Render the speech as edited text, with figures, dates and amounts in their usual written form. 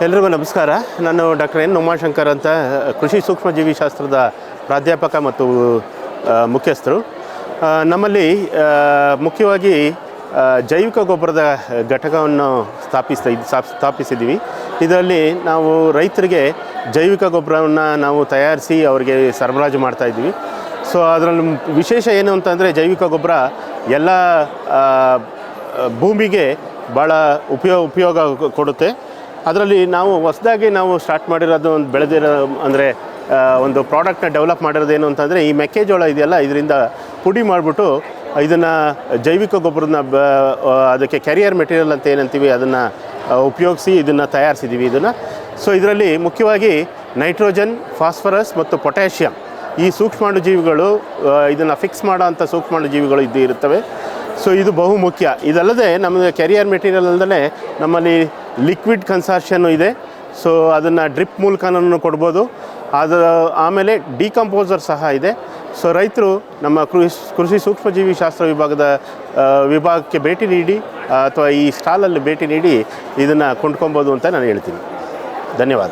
ಎಲ್ರಿಗೂ ನಮಸ್ಕಾರ. ನಾನು ಡಾಕ್ಟರ್ ಎನ್ ಉಮಾಶಂಕರ್ ಅಂತ, ಕೃಷಿ ಸೂಕ್ಷ್ಮಜೀವಿಶಾಸ್ತ್ರದ ಪ್ರಾಧ್ಯಾಪಕ ಮತ್ತು ಮುಖ್ಯಸ್ಥರು. ನಮ್ಮಲ್ಲಿ ಮುಖ್ಯವಾಗಿ ಜೈವಿಕ ಗೊಬ್ಬರದ ಘಟಕವನ್ನು ಸ್ಥಾಪಿಸಿದ್ದೀವಿ. ಇದರಲ್ಲಿ ನಾವು ರೈತರಿಗೆ ಜೈವಿಕ ಗೊಬ್ಬರವನ್ನು ನಾವು ತಯಾರಿಸಿ ಅವರಿಗೆ ಸರಬರಾಜು ಮಾಡ್ತಾಯಿದ್ದೀವಿ. ಸೊ ಅದರಲ್ಲಿ ವಿಶೇಷ ಏನು ಅಂತಂದರೆ, ಜೈವಿಕ ಗೊಬ್ಬರ ಎಲ್ಲ ಭೂಮಿಗೆ ಭಾಳ ಉಪಯೋಗ ಕೊಡುತ್ತೆ. ಅದರಲ್ಲಿ ನಾವು ಹೊಸದಾಗಿ ಸ್ಟಾರ್ಟ್ ಮಾಡಿರೋದು ಒಂದು ಬೆಳೆದಿರೋ ಅಂದರೆ ಒಂದು ಪ್ರಾಡಕ್ಟ್ನ ಡೆವಲಪ್ ಮಾಡಿರೋದೇನು ಅಂತಂದರೆ, ಈ ಮೆಕ್ಕೆಜೋಳ ಇದೆಯಲ್ಲ, ಇದರಿಂದ ಪುಡಿ ಮಾಡಿಬಿಟ್ಟು ಇದನ್ನು ಜೈವಿಕ ಗೊಬ್ಬರನ ಅದಕ್ಕೆ ಕ್ಯಾರಿಯರ್ ಮೆಟೀರಿಯಲ್ ಅಂತ ಏನಂತೀವಿ ಅದನ್ನು ಉಪಯೋಗಿಸಿ ಇದನ್ನು ತಯಾರಿಸಿದ್ದೀವಿ ಇದನ್ನು. ಸೊ ಇದರಲ್ಲಿ ಮುಖ್ಯವಾಗಿ ನೈಟ್ರೋಜನ್, ಫಾಸ್ಫರಸ್ ಮತ್ತು ಪೊಟ್ಯಾಷಿಯಮ್ ಈ ಸೂಕ್ಷ್ಮಾಣುಜೀವಿಗಳು, ಇದನ್ನು ಫಿಕ್ಸ್ ಮಾಡೋ ಅಂಥ ಸೂಕ್ಷ್ಮಾಣುಜೀವಿಗಳು ಇರ್ತವೆ. ಸೊ ಇದು ಬಹು ಮುಖ್ಯ. ಇದಲ್ಲದೆ ನಮಗೆ ಕ್ಯಾರಿಯರ್ ಮೆಟೀರಿಯಲ್ ಅಲ್ಲದೆ ನಮ್ಮಲ್ಲಿ ಲಿಕ್ವಿಡ್ ಕನ್ಸಾರ್ಷನ್ನು ಇದೆ. ಸೊ ಅದನ್ನು ಡ್ರಿಪ್ ಮೂಲಕನೂ ಕೊಡ್ಬೋದು. ಆಮೇಲೆ ಡಿಕಂಪೋಸರ್ ಸಹ ಇದೆ. ಸೊ ರೈತರು ನಮ್ಮ ಕೃಷಿ ಸೂಕ್ಷ್ಮಜೀವಿಶಾಸ್ತ್ರ ವಿಭಾಗಕ್ಕೆ ಭೇಟಿ ನೀಡಿ ಅಥವಾ ಈ ಸ್ಟಾಲಲ್ಲಿ ಭೇಟಿ ನೀಡಿ ಇದನ್ನು ಕೊಂಡ್ಕೊಬೋದು ಅಂತ ನಾನು ಹೇಳ್ತೀನಿ. ಧನ್ಯವಾದ.